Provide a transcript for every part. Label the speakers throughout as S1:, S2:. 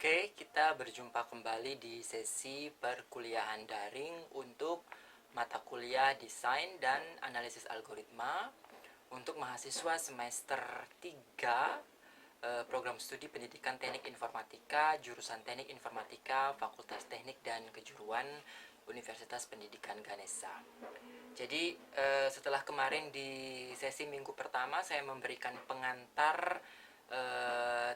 S1: Oke, kita berjumpa kembali di sesi perkuliahan daring untuk mata kuliah Desain dan Analisis Algoritma untuk mahasiswa semester 3 program studi Pendidikan Teknik Informatika, jurusan Teknik Informatika, Fakultas Teknik dan Kejuruan Universitas Pendidikan Ganesha. Jadi setelah kemarin di sesi minggu pertama saya memberikan pengantar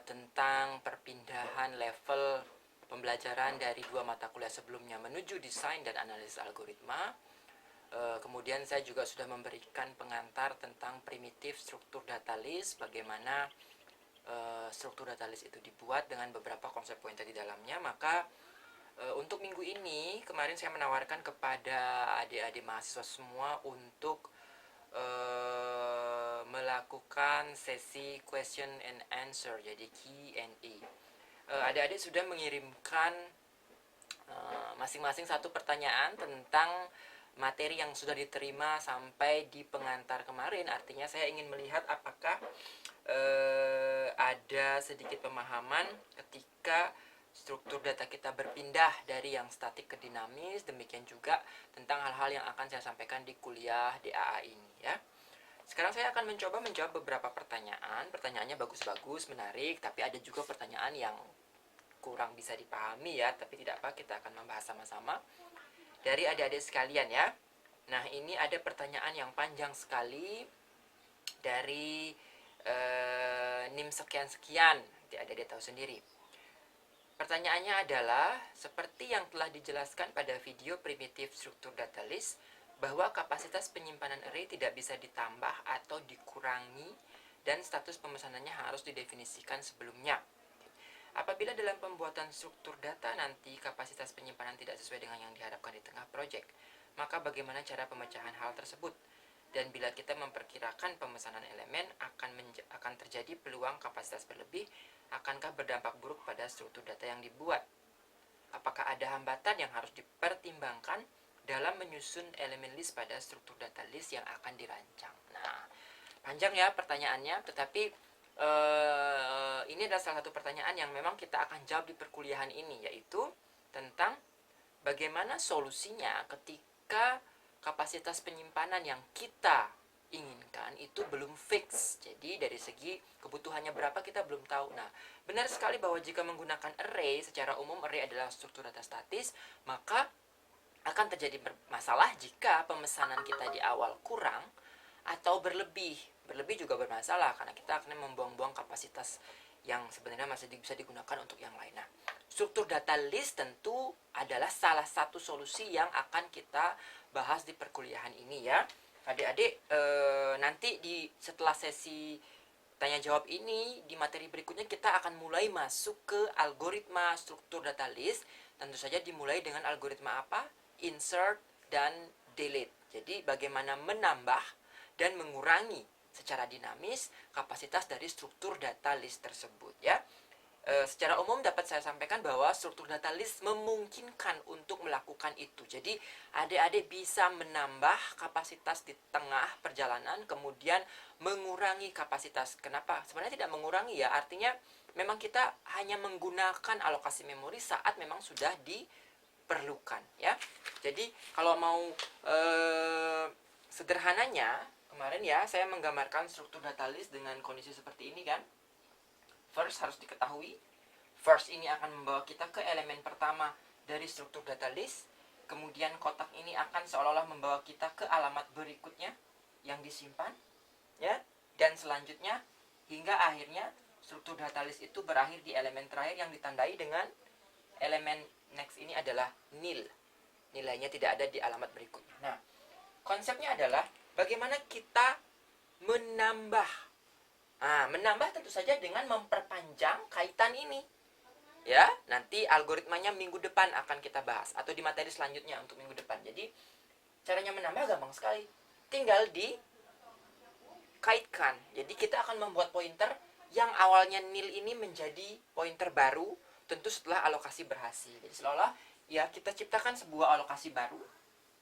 S1: tentang perpindahan level pembelajaran dari dua mata kuliah sebelumnya menuju desain dan analisis algoritma. Kemudian saya juga sudah memberikan pengantar tentang primitif struktur data list, bagaimana struktur data list itu dibuat dengan beberapa konsep poin di dalamnya. Maka untuk minggu ini kemarin saya menawarkan kepada adik-adik mahasiswa semua untuk melakukan sesi question and answer, jadi Q&A. Adik-adik sudah mengirimkan masing-masing satu pertanyaan tentang materi yang sudah diterima sampai di pengantar kemarin. Artinya saya ingin melihat apakah ada sedikit pemahaman ketika struktur data kita berpindah dari yang statik ke dinamis. Demikian juga tentang hal-hal yang akan saya sampaikan di kuliah DAA ini ya. Sekarang saya akan mencoba menjawab beberapa pertanyaan. Pertanyaannya bagus-bagus, menarik, tapi ada juga pertanyaan yang kurang bisa dipahami ya. Tapi tidak apa, kita akan membahas sama-sama dari adik-adik sekalian ya. Nah, ini ada pertanyaan yang panjang sekali dari NIM sekian-sekian. Adik-adik tahu sendiri. Pertanyaannya adalah, seperti yang telah dijelaskan pada video primitif struktur data list, bahwa kapasitas penyimpanan array tidak bisa ditambah atau dikurangi dan status pemesanannya harus didefinisikan sebelumnya. Apabila dalam pembuatan struktur data nanti kapasitas penyimpanan tidak sesuai dengan yang diharapkan di tengah proyek, maka bagaimana cara pemecahan hal tersebut? Dan bila kita memperkirakan pemesanan elemen akan terjadi peluang kapasitas berlebih, akankah berdampak buruk pada struktur data yang dibuat? Apakah ada hambatan yang harus dipertimbangkan dalam menyusun elemen list pada struktur data list yang akan dirancang? Nah, panjang ya pertanyaannya, tetapi ini adalah salah satu pertanyaan yang memang kita akan jawab di perkuliahan ini, yaitu tentang bagaimana solusinya ketika kapasitas penyimpanan yang kita inginkan itu belum fix. Jadi dari segi kebutuhannya berapa kita belum tahu. Nah, benar sekali bahwa jika menggunakan array, secara umum array adalah struktur data statis, maka akan terjadi masalah jika pemesanan kita di awal kurang atau berlebih. Berlebih juga bermasalah karena kita akan membuang-buang kapasitas yang sebenarnya masih bisa digunakan untuk yang lain. Nah, struktur data list tentu adalah salah satu solusi yang akan kita bahas di perkuliahan ini ya. Adik-adik nanti setelah sesi tanya jawab ini, di materi berikutnya kita akan mulai masuk ke algoritma struktur data list. Tentu saja dimulai dengan algoritma apa? Insert dan delete. Jadi bagaimana menambah dan mengurangi secara dinamis kapasitas dari struktur data list tersebut ya. Secara umum dapat saya sampaikan bahwa struktur data list memungkinkan untuk melakukan itu. Jadi adik-adik bisa menambah kapasitas di tengah perjalanan, kemudian mengurangi kapasitas. Kenapa? Sebenarnya tidak mengurangi ya, artinya memang kita hanya menggunakan alokasi memori saat memang sudah diperlukan ya. Jadi kalau mau sederhananya, kemarin ya saya menggambarkan struktur data list dengan kondisi seperti ini kan. First harus diketahui, first ini akan membawa kita ke elemen pertama dari struktur data list. Kemudian kotak ini akan seolah-olah membawa kita ke alamat berikutnya yang disimpan ya. Dan selanjutnya hingga akhirnya struktur data list itu berakhir di elemen terakhir yang ditandai dengan elemen next ini adalah nil. Nilainya tidak ada di alamat berikutnya. Nah, konsepnya adalah bagaimana kita menambah. Menambah tentu saja dengan memperpanjang kaitan ini. Ya, nanti algoritmanya minggu depan akan kita bahas atau di materi selanjutnya untuk minggu depan. Jadi, caranya menambah gampang sekali. Tinggal dikaitkan. Jadi, kita akan membuat pointer yang awalnya nil ini menjadi pointer baru tentu setelah alokasi berhasil. Jadi, seolah-olah ya kita ciptakan sebuah alokasi baru.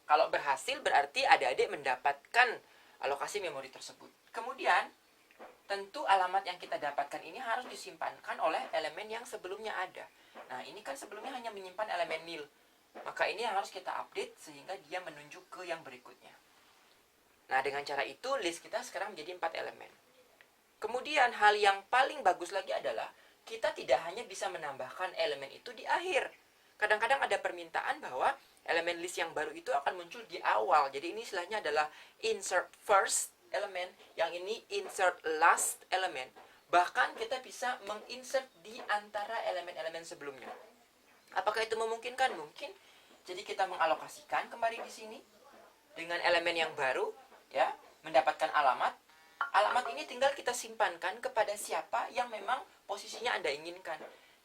S1: Kalau berhasil berarti adik-adik mendapatkan alokasi memori tersebut. Kemudian tentu alamat yang kita dapatkan ini harus disimpankan oleh elemen yang sebelumnya ada. Nah, ini kan sebelumnya hanya menyimpan elemen nil. Maka ini yang harus kita update sehingga dia menunjuk ke yang berikutnya. Nah, dengan cara itu list kita sekarang menjadi 4 elemen. Kemudian hal yang paling bagus lagi adalah kita tidak hanya bisa menambahkan elemen itu di akhir. Kadang-kadang ada permintaan bahwa elemen list yang baru itu akan muncul di awal. Jadi ini istilahnya adalah insert first element, yang ini insert last element. Bahkan kita bisa menginsert di antara elemen-elemen sebelumnya. Apakah itu memungkinkan? Mungkin. Jadi kita mengalokasikan kembali di sini dengan elemen yang baru, ya, mendapatkan alamat. Alamat ini tinggal kita simpankan kepada siapa yang memang posisinya Anda inginkan.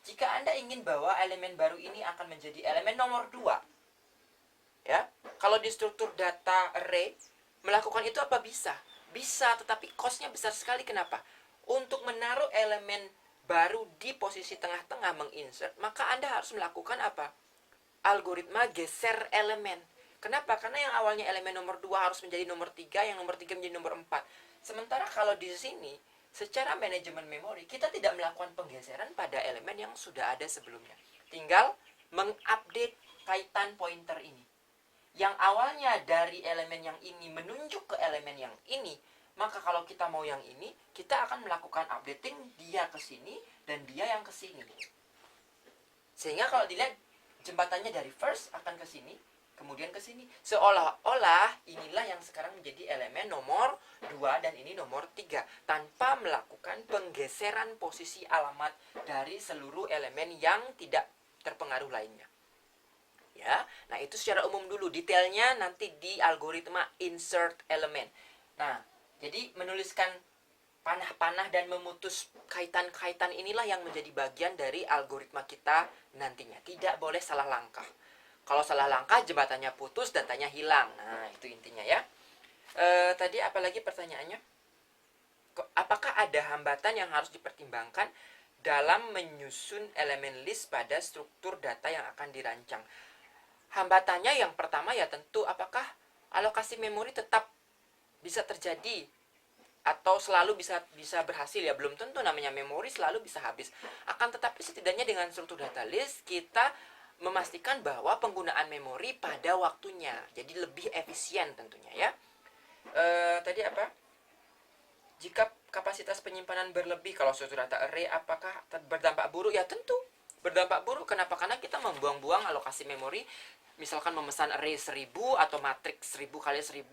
S1: Jika Anda ingin bahwa elemen baru ini akan menjadi elemen nomor 2, ya, kalau di struktur data array melakukan itu apa bisa? Bisa, tetapi cost-nya besar sekali. Kenapa? Untuk menaruh elemen baru di posisi tengah-tengah menginsert, maka Anda harus melakukan apa? Algoritma geser elemen. Kenapa? Karena yang awalnya elemen nomor 2 harus menjadi nomor 3, yang nomor 3 menjadi nomor 4. Sementara kalau di sini, secara manajemen memori, kita tidak melakukan penggeseran pada elemen yang sudah ada sebelumnya. Tinggal mengupdate kaitan pointer ini. Yang awalnya dari elemen yang ini menunjuk ke elemen yang ini, maka kalau kita mau yang ini, kita akan melakukan updating dia ke sini dan dia yang ke sini. Sehingga kalau dilihat jembatannya dari first akan ke sini, kemudian ke sini. Seolah-olah inilah yang sekarang menjadi elemen nomor 2 dan ini nomor 3, tanpa melakukan penggeseran posisi alamat dari seluruh elemen yang tidak terpengaruh lainnya. Ya, nah itu secara umum dulu. Detailnya nanti di algoritma insert element. Nah, jadi menuliskan panah-panah dan memutus kaitan-kaitan inilah yang menjadi bagian dari algoritma kita nantinya. Tidak boleh salah langkah. Kalau salah langkah, jembatannya putus, datanya hilang. Nah, itu intinya ya. Tadi apalagi pertanyaannya? Apakah ada hambatan yang harus dipertimbangkan dalam menyusun elemen list pada struktur data yang akan dirancang? Hambatannya yang pertama ya tentu apakah alokasi memori tetap bisa terjadi atau selalu bisa berhasil. Ya belum tentu, namanya memori selalu bisa habis. Akan tetapi setidaknya dengan struktur data list kita memastikan bahwa penggunaan memori pada waktunya, jadi lebih efisien tentunya ya. Tadi apa? Jika kapasitas penyimpanan berlebih kalau struktur data array, apakah berdampak buruk? Ya tentu berdampak buruk. Kenapa? Karena kita membuang-buang alokasi memori. Misalkan memesan array 1000 atau matriks 1000 kali 1000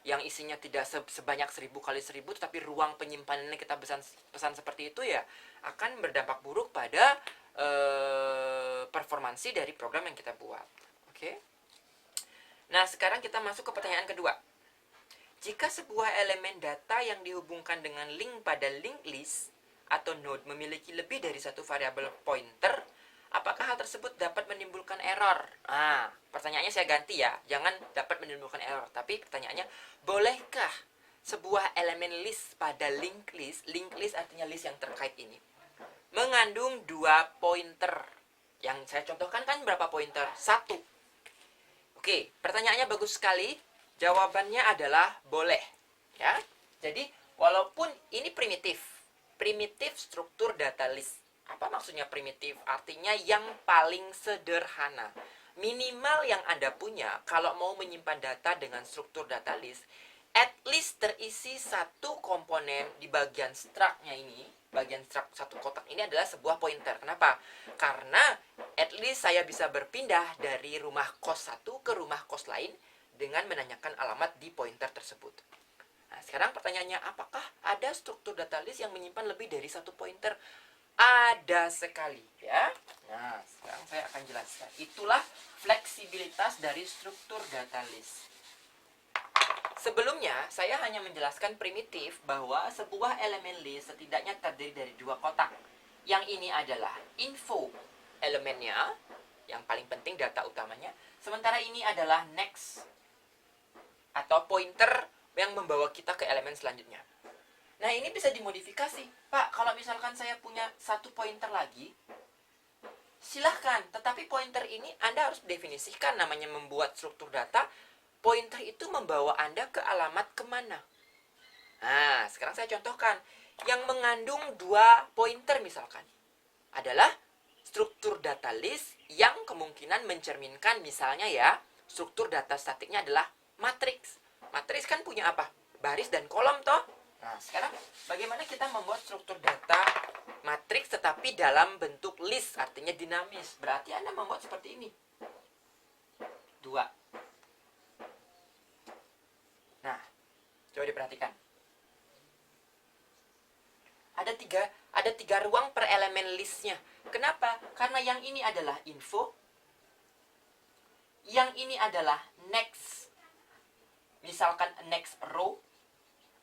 S1: yang isinya tidak sebanyak 1000 kali 1000, tetapi ruang penyimpanannya kita pesan seperti itu, ya akan berdampak buruk pada performansi dari program yang kita buat. Oke. Nah, sekarang kita masuk ke pertanyaan kedua. Jika sebuah elemen data yang dihubungkan dengan link pada linked list atau node memiliki lebih dari satu variabel pointer, apakah hal tersebut dapat menimbulkan error? Nah, pertanyaannya saya ganti ya. Jangan dapat menimbulkan error, tapi pertanyaannya, bolehkah sebuah elemen list pada linked list artinya list yang terkait ini, mengandung 2 pointer? Yang saya contohkan kan berapa pointer? 1. Oke, pertanyaannya bagus sekali. Jawabannya adalah boleh. Ya, jadi walaupun ini primitif struktur data list. Apa maksudnya primitif? Artinya yang paling sederhana. Minimal yang Anda punya kalau mau menyimpan data dengan struktur data list, at least terisi satu komponen di bagian struct-nya ini. Bagian struct satu kotak ini adalah sebuah pointer. Kenapa? Karena at least saya bisa berpindah dari rumah kos satu ke rumah kos lain dengan menanyakan alamat di pointer tersebut. Nah, sekarang pertanyaannya, apakah ada struktur data list yang menyimpan lebih dari satu pointer? Ada sekali, ya. Nah, sekarang saya akan jelaskan. Itulah fleksibilitas dari struktur data list. Sebelumnya, saya hanya menjelaskan primitif bahwa sebuah elemen list setidaknya terdiri dari 2 kotak. Yang ini adalah info elemennya, yang paling penting data utamanya. Sementara ini adalah next atau pointer yang membawa kita ke elemen selanjutnya. Nah, ini bisa dimodifikasi. Pak, kalau misalkan saya punya 1 pointer lagi, silahkan. Tetapi pointer ini Anda harus definisikan, namanya membuat struktur data. Pointer itu membawa Anda ke alamat kemana. Nah, sekarang saya contohkan. yang mengandung 2 pointer misalkan adalah struktur data list yang kemungkinan mencerminkan misalnya ya, struktur data statiknya adalah matriks. Matriks kan punya apa? Baris dan kolom toh. Nah, sekarang bagaimana kita membuat struktur data matriks tetapi dalam bentuk list, artinya dinamis. Berarti Anda membuat seperti ini. 2. Nah, coba diperhatikan. Ada tiga ruang per elemen listnya. Kenapa? Karena yang ini adalah info, yang ini adalah next, misalkan next row,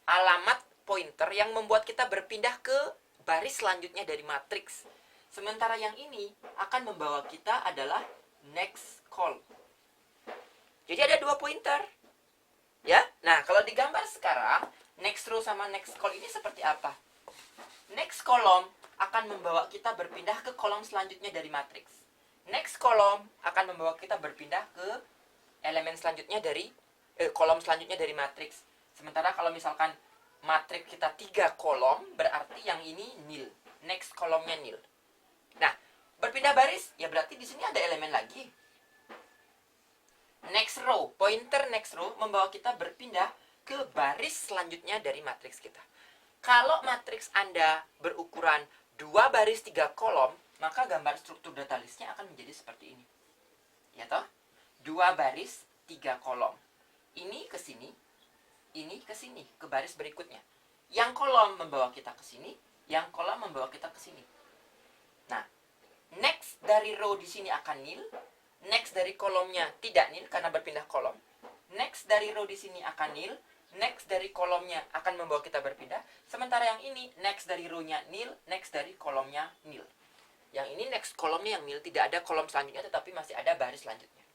S1: alamat pointer yang membuat kita berpindah ke baris selanjutnya dari matriks. Sementara yang ini akan membawa kita adalah next column. Jadi ada 2 pointer. Ya, nah kalau digambar sekarang, next row sama next column ini seperti apa? Next column akan membawa kita berpindah ke kolom selanjutnya dari matriks. Next column akan membawa kita berpindah ke elemen selanjutnya dari kolom selanjutnya dari matriks. Sementara kalau misalkan matriks kita 3 kolom, berarti yang ini nil. Next kolomnya nil. Nah, berpindah baris, ya berarti di sini ada elemen lagi. Next row, pointer next row membawa kita berpindah ke baris selanjutnya dari matriks kita. Kalau matriks Anda berukuran 2 baris 3 kolom, maka gambar struktur data listnya akan menjadi seperti ini. Ya toh? 2 baris 3 kolom. Ini ke sini, ini ke sini, ke baris berikutnya. Yang kolom membawa kita ke sini, yang kolom membawa kita ke sini. Nah, next dari row di sini akan nil, next dari kolomnya tidak nil karena berpindah kolom. Next dari row di sini akan nil, next dari kolomnya akan membawa kita berpindah. Sementara yang ini next dari row-nya nil, next dari kolomnya nil. Yang ini next kolomnya yang nil, tidak ada kolom selanjutnya tetapi masih ada baris selanjutnya.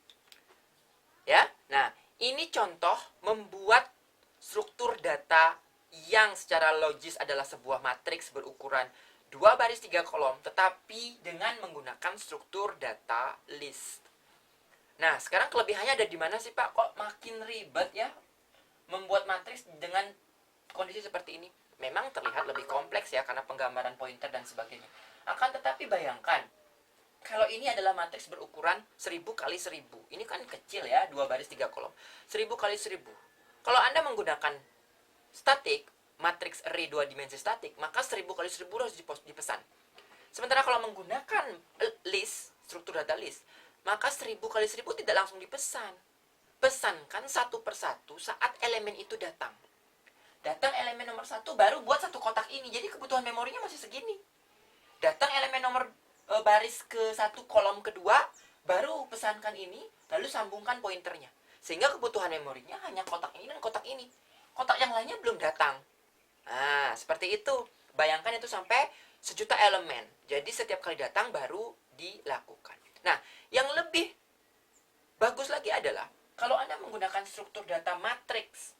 S1: Ya, nah ini contoh membuat struktur data yang secara logis adalah sebuah matriks berukuran 2 baris 3 kolom, tetapi dengan menggunakan struktur data list. Nah, sekarang kelebihannya ada di mana sih Pak? Kok makin ribet ya membuat matriks dengan kondisi seperti ini? Memang terlihat lebih kompleks ya karena penggambaran pointer dan sebagainya. Akan tetapi bayangkan, kalau ini adalah matriks berukuran 1000 kali 1000. Ini kan kecil ya, 2 baris 3 kolom. 1000 kali 1000. Kalau Anda menggunakan statik, matriks array 2 dimensi statik, maka 1000 kali 1000 harus dipesan. Sementara kalau menggunakan list, struktur data list, maka 1000 kali 1000 tidak langsung dipesan. Pesankan satu persatu saat elemen itu datang. Datang elemen nomor 1 baru buat satu kotak ini. Jadi kebutuhan memorinya masih segini. Datang elemen nomor baris ke 1 kolom kedua, baru pesankan ini, lalu sambungkan pointernya. Sehingga kebutuhan memorinya hanya kotak ini dan kotak ini. Kotak yang lainnya belum datang. Nah, seperti itu. Bayangkan itu sampai 1.000.000 elemen. Jadi setiap kali datang baru dilakukan. Nah, yang lebih bagus lagi adalah kalau Anda menggunakan struktur data matriks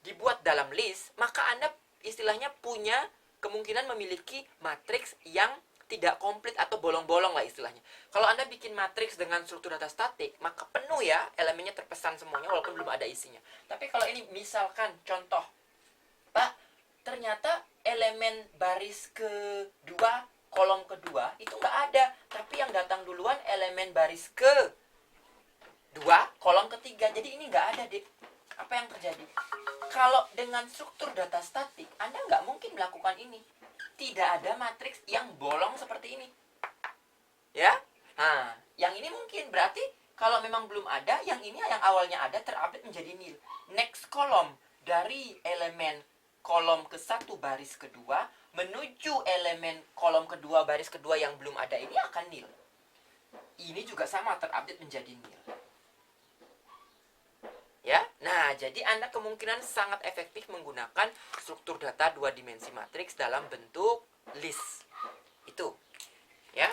S1: dibuat dalam list, maka Anda istilahnya punya kemungkinan memiliki matriks yang tidak komplit atau bolong-bolong lah istilahnya. Kalau Anda bikin matriks dengan struktur data statik, maka penuh ya, elemennya terpesan semuanya walaupun belum ada isinya. Tapi kalau ini misalkan contoh, Pak, ternyata elemen baris kedua, kolom kedua itu nggak ada, tapi yang datang duluan elemen baris ke 2, kolom ketiga. Jadi ini nggak ada, Dik. Apa yang terjadi? Kalau dengan struktur data statik, Anda nggak mungkin melakukan ini. Tidak ada matriks yang bolong seperti ini. Ya? Nah, yang ini mungkin. Berarti kalau memang belum ada, yang ini yang awalnya ada terupdate menjadi nil. Next kolom dari elemen kolom ke-1 baris kedua menuju elemen kolom kedua baris kedua yang belum ada ini akan nil. Ini juga sama terupdate menjadi nil. Ya, nah jadi Anda kemungkinan sangat efektif menggunakan struktur data 2 dimensi matriks dalam bentuk list. Itu, ya.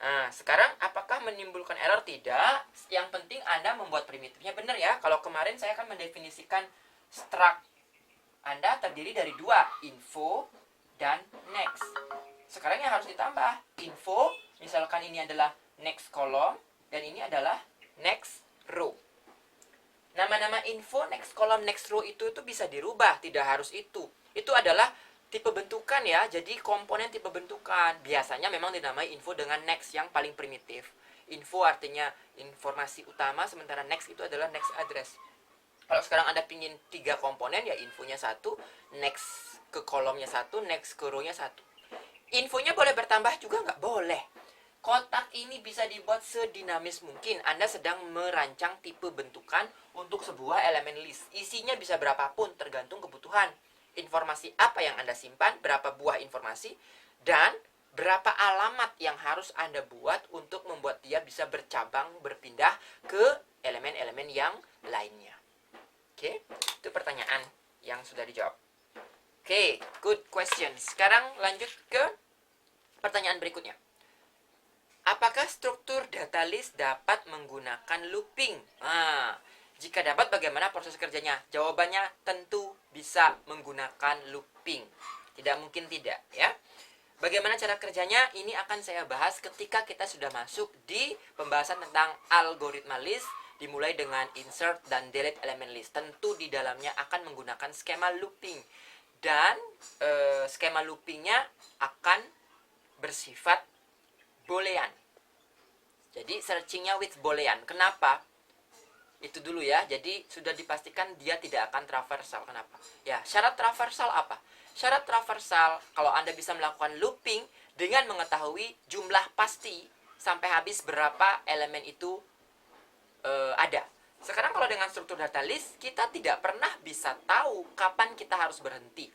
S1: Nah, sekarang apakah menimbulkan error? Tidak. Yang penting Anda membuat primitifnya benar ya. Kalau kemarin saya akan mendefinisikan struct Anda terdiri dari 2, info dan next. Sekarang yang harus ditambah, info, misalkan ini adalah next column dan ini adalah next row. Nama-nama info, next column, next row itu bisa dirubah, tidak harus itu. Itu adalah tipe bentukan ya. Jadi komponen tipe bentukan biasanya memang dinamai info dengan next yang paling primitif. Info artinya informasi utama, sementara next itu adalah next address. Kalau sekarang Anda pingin 3 komponen, ya infonya satu, next ke kolomnya satu, next ke row-nya satu. Infonya boleh bertambah juga nggak? Boleh. Kotak ini bisa dibuat sedinamis mungkin. Anda sedang merancang tipe bentukan untuk sebuah elemen list. Isinya bisa berapapun tergantung kebutuhan. Informasi apa yang Anda simpan, berapa buah informasi, dan berapa alamat yang harus Anda buat untuk membuat dia bisa bercabang, berpindah ke elemen-elemen yang lainnya. Oke, itu pertanyaan yang sudah dijawab. Oke, good question. Sekarang lanjut ke pertanyaan berikutnya. Apakah struktur data list dapat menggunakan looping? Nah, jika dapat, bagaimana proses kerjanya? Jawabannya tentu bisa menggunakan looping. Tidak mungkin tidak, ya. Bagaimana cara kerjanya? Ini akan saya bahas ketika kita sudah masuk di pembahasan tentang algoritma list, dimulai dengan insert dan delete elemen list. Tentu di dalamnya akan menggunakan skema looping. Dan skema loopingnya akan bersifat boolean. Jadi searchingnya with boolean. Kenapa? Itu dulu ya. Jadi sudah dipastikan dia tidak akan traversal. Kenapa? Ya, syarat traversal apa? Syarat traversal, kalau Anda bisa melakukan looping dengan mengetahui jumlah pasti sampai habis berapa elemen itu ada. Sekarang kalau dengan struktur data list, kita tidak pernah bisa tahu kapan kita harus berhenti.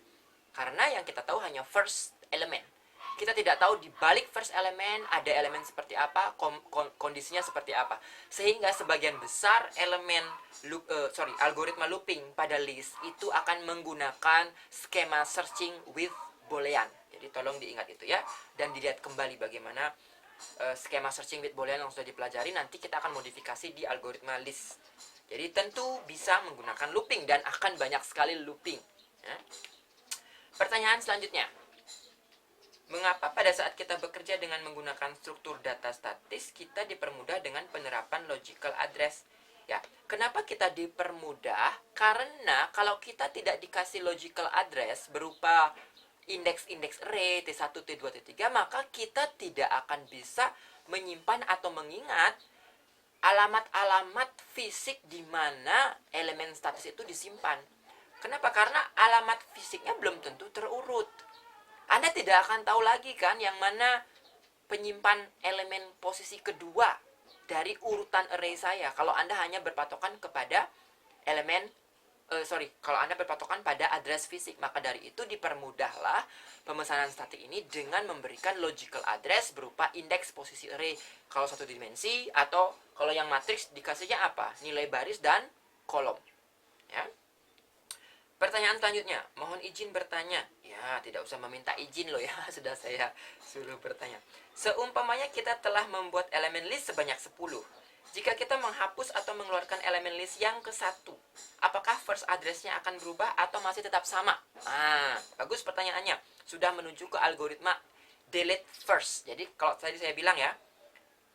S1: Karena yang kita tahu hanya first element. Kita tidak tahu di balik first elemen ada elemen seperti apa, kondisinya seperti apa. Sehingga sebagian besar elemen algoritma looping pada list itu akan menggunakan skema searching with boolean. Jadi tolong diingat itu ya, dan dilihat kembali bagaimana skema searching with boolean yang sudah dipelajari. Nanti kita akan modifikasi di algoritma list. Jadi tentu bisa menggunakan looping dan akan banyak sekali looping ya. Pertanyaan selanjutnya, mengapa pada saat kita bekerja dengan menggunakan struktur data statis kita dipermudah dengan penerapan logical address? Ya, kenapa kita dipermudah? Karena kalau kita tidak dikasih logical address berupa indeks-indeks array T1, T2, T3, maka kita tidak akan bisa menyimpan atau mengingat alamat-alamat fisik di mana elemen statis itu disimpan. Kenapa? Karena alamat fisiknya belum tentu terurut. Anda tidak akan tahu lagi kan yang mana penyimpan elemen posisi kedua dari urutan array saya kalau Anda hanya berpatokan kepada kalau Anda berpatokan pada address fisik. Maka dari itu dipermudahlah pemesanan statik ini dengan memberikan logical address berupa indeks posisi array kalau satu dimensi, atau kalau yang matriks dikasihnya apa? Nilai baris dan kolom. Ya. Pertanyaan selanjutnya, mohon izin bertanya. Ya, tidak usah meminta izin loh ya, sudah saya suruh bertanya. Seumpamanya kita telah membuat elemen list sebanyak 10. Jika kita menghapus atau mengeluarkan elemen list yang ke-1, apakah first address-nya akan berubah atau masih tetap sama? Nah, bagus pertanyaannya. Sudah menuju ke algoritma delete first. Jadi kalau tadi saya bilang ya,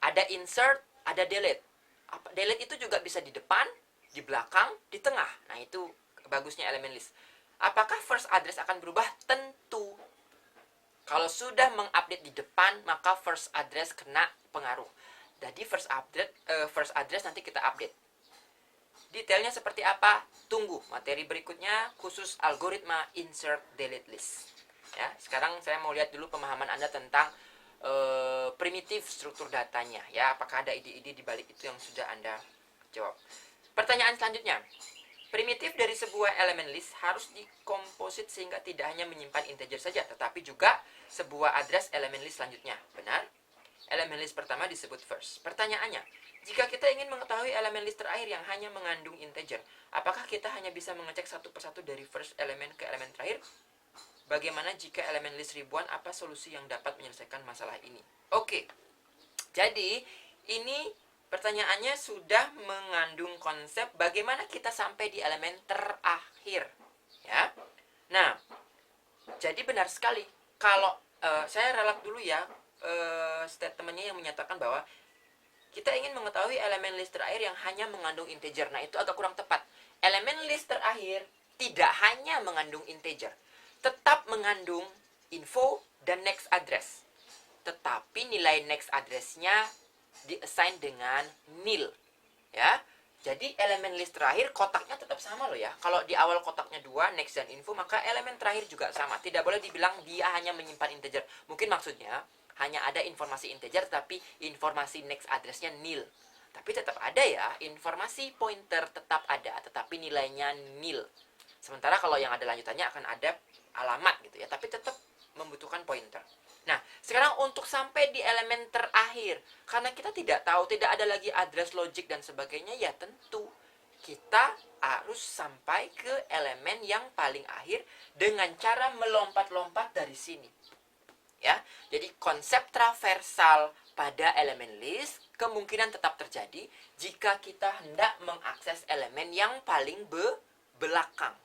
S1: ada insert, ada delete. Delete itu juga bisa di depan, di belakang, di tengah. Nah, itu bagusnya elemen list. Apakah first address akan berubah? Tentu. Kalau sudah mengupdate di depan, maka first address kena pengaruh. Jadi first address nanti kita update. Detailnya seperti apa? Tunggu materi berikutnya khusus algoritma insert delete list. Ya, sekarang saya mau lihat dulu pemahaman Anda tentang primitif struktur datanya. Ya, apakah ada ide-ide di balik itu yang sudah Anda jawab? Pertanyaan selanjutnya. Primitif dari sebuah elemen list harus dikomposit sehingga tidak hanya menyimpan integer saja, tetapi juga sebuah address elemen list selanjutnya. Benar? Elemen list pertama disebut first. Pertanyaannya, jika kita ingin mengetahui elemen list terakhir yang hanya mengandung integer, apakah kita hanya bisa mengecek satu persatu dari first elemen ke elemen terakhir? Bagaimana jika elemen list ribuan? Apa solusi yang dapat menyelesaikan masalah ini? Oke, jadi ini pertanyaannya sudah mengandung konsep bagaimana kita sampai di elemen terakhir. Ya, nah, jadi benar sekali. Kalau saya ralat dulu ya statementnya yang menyatakan bahwa kita ingin mengetahui elemen list terakhir yang hanya mengandung integer. Nah, itu agak kurang tepat. Elemen list terakhir tidak hanya mengandung integer, tetap mengandung info dan next address. Tetapi nilai next address-nya di-assign dengan nil. Ya. Jadi elemen list terakhir kotaknya tetap sama loh ya. Kalau di awal kotaknya 2, next dan info, maka elemen terakhir juga sama. Tidak boleh dibilang dia hanya menyimpan integer. Mungkin maksudnya hanya ada informasi integer tapi informasi next address-nya nil. Tapi tetap ada ya, informasi pointer tetap ada, tetapi nilainya nil. Sementara kalau yang ada lanjutannya akan ada alamat gitu ya, tapi tetap membutuhkan pointer. Nah, sekarang untuk sampai di elemen terakhir, karena kita tidak tahu, tidak ada lagi address logic dan sebagainya, ya tentu kita harus sampai ke elemen yang paling akhir dengan cara melompat-lompat dari sini. Ya, jadi konsep traversal pada elemen list kemungkinan tetap terjadi jika kita hendak mengakses elemen yang paling belakang.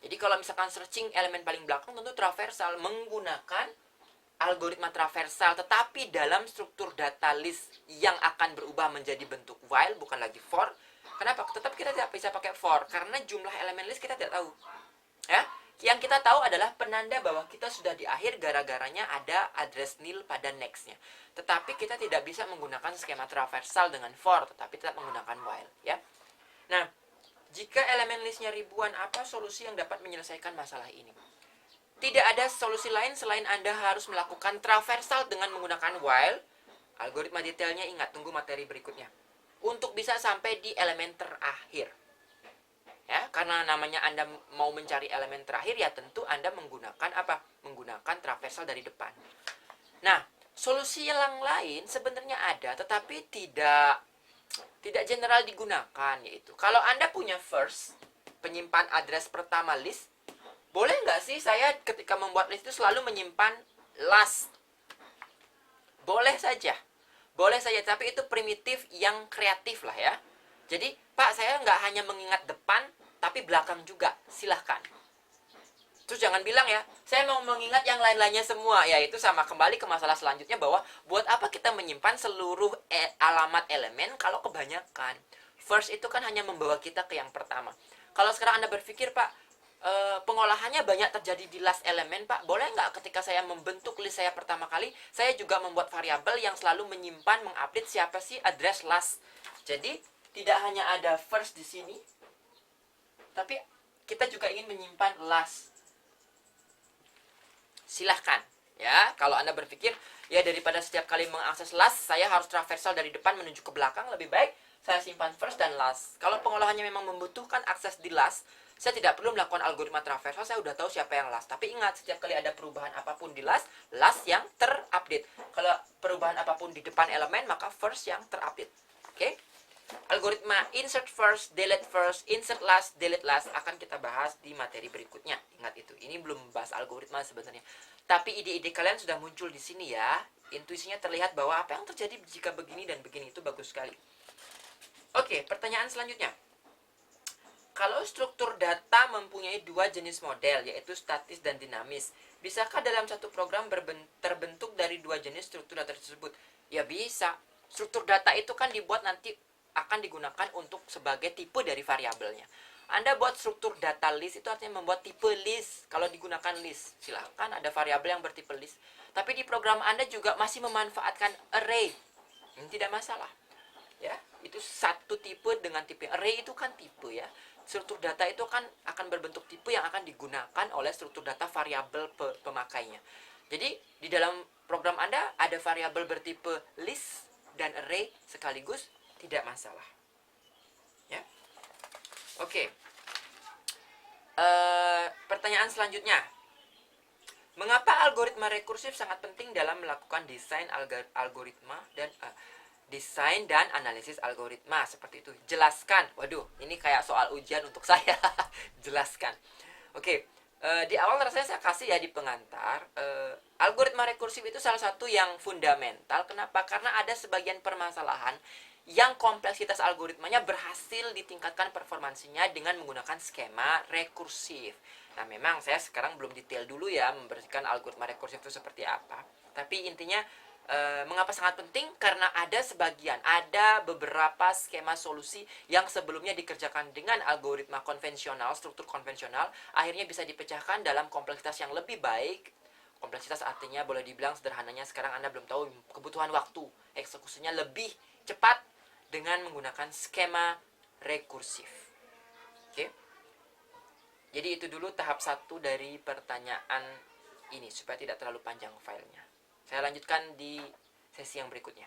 S1: Jadi kalau misalkan searching elemen paling belakang, tentu traversal menggunakan algoritma traversal, tetapi dalam struktur data list yang akan berubah menjadi bentuk while, bukan lagi for. Kenapa? Tetap kita tidak bisa pakai for, karena jumlah elemen list kita tidak tahu. Ya, yang kita tahu adalah penanda bahwa kita sudah di akhir gara-garanya ada address nil pada next-nya. Tetapi kita tidak bisa menggunakan skema traversal dengan for, tetapi tetap menggunakan while. Ya. Nah, jika elemen listnya ribuan, apa solusi yang dapat menyelesaikan masalah ini? Tidak ada solusi lain selain Anda harus melakukan traversal dengan menggunakan while. Algoritma detailnya ingat, tunggu materi berikutnya. Untuk bisa sampai di elemen terakhir. Ya, karena namanya Anda mau mencari elemen terakhir, ya tentu Anda menggunakan apa? Menggunakan traversal dari depan. Nah, solusi yang lain sebenarnya ada, tetapi tidak general digunakan, yaitu kalau Anda punya first, penyimpan address pertama list, boleh nggak sih saya ketika membuat list itu selalu menyimpan last? Boleh saja. Boleh saja, tapi itu primitif yang kreatif lah ya. Jadi, Pak, saya nggak hanya mengingat depan, tapi belakang juga. Silahkan. Terus jangan bilang ya, saya mau mengingat yang lain-lainnya semua. Ya, itu sama kembali ke masalah selanjutnya bahwa buat apa kita menyimpan seluruh alamat elemen kalau kebanyakan. First itu kan hanya membawa kita ke yang pertama. Kalau sekarang Anda berpikir, Pak, pengolahannya banyak terjadi di last elemen, Pak. Boleh nggak ketika saya membentuk list saya pertama kali, saya juga membuat variabel yang selalu menyimpan, mengupdate siapa sih address last. Jadi, tidak hanya ada first di sini, tapi kita juga ingin menyimpan last. Silahkan. Ya, kalau Anda berpikir, ya daripada setiap kali mengakses last, saya harus traversal dari depan menuju ke belakang, lebih baik saya simpan first dan last. Kalau pengolahannya memang membutuhkan akses di last, saya tidak perlu melakukan algoritma traversal, saya udah tahu siapa yang last. Tapi ingat, setiap kali ada perubahan apapun di last yang terupdate. Kalau perubahan apapun di depan elemen, maka first yang terupdate. Oke? Algoritma insert first, delete first, insert last, delete last akan kita bahas di materi berikutnya. Ingat itu. Ini belum membahas algoritma sebenarnya. Tapi ide-ide kalian sudah muncul di sini ya. Intuisinya terlihat bahwa apa yang terjadi jika begini dan begini itu bagus sekali. Oke, pertanyaan selanjutnya. Kalau struktur data mempunyai dua jenis model, yaitu statis dan dinamis, bisakah dalam satu program terbentuk dari dua jenis struktur data tersebut? Ya bisa. Struktur data itu kan dibuat nanti akan digunakan untuk sebagai tipe dari variabelnya. Anda buat struktur data list itu artinya membuat tipe list. Kalau digunakan list, silahkan ada variabel yang bertipe list. Tapi di program Anda juga masih memanfaatkan array. Ini tidak masalah. Ya, itu satu tipe dengan tipe. Array itu kan tipe ya. Struktur data itu kan akan berbentuk tipe yang akan digunakan oleh struktur data variabel pemakainya. Jadi di dalam program Anda ada variabel bertipe list dan array sekaligus, tidak masalah. Ya. Oke. Pertanyaan selanjutnya. Mengapa algoritma rekursif sangat penting dalam melakukan desain algoritma dan desain dan analisis algoritma seperti itu? Jelaskan. Waduh, ini kayak soal ujian untuk saya. Jelaskan. Oke, di awal rasanya saya kasih ya di pengantar. Algoritma rekursif itu salah satu yang fundamental. Kenapa? Karena ada sebagian permasalahan yang kompleksitas algoritmanya berhasil ditingkatkan performansinya dengan menggunakan skema rekursif. Nah, memang saya sekarang belum detail dulu ya memberikan algoritma rekursif itu seperti apa. Tapi intinya Mengapa sangat penting? Karena ada beberapa skema solusi yang sebelumnya dikerjakan dengan algoritma konvensional, struktur konvensional, akhirnya bisa dipecahkan dalam kompleksitas yang lebih baik. Kompleksitas artinya boleh dibilang sederhananya sekarang Anda belum tahu kebutuhan waktu, eksekusinya lebih cepat dengan menggunakan skema rekursif. Oke. Jadi itu dulu tahap 1 dari pertanyaan ini supaya tidak terlalu panjang filenya. Saya lanjutkan di sesi yang berikutnya.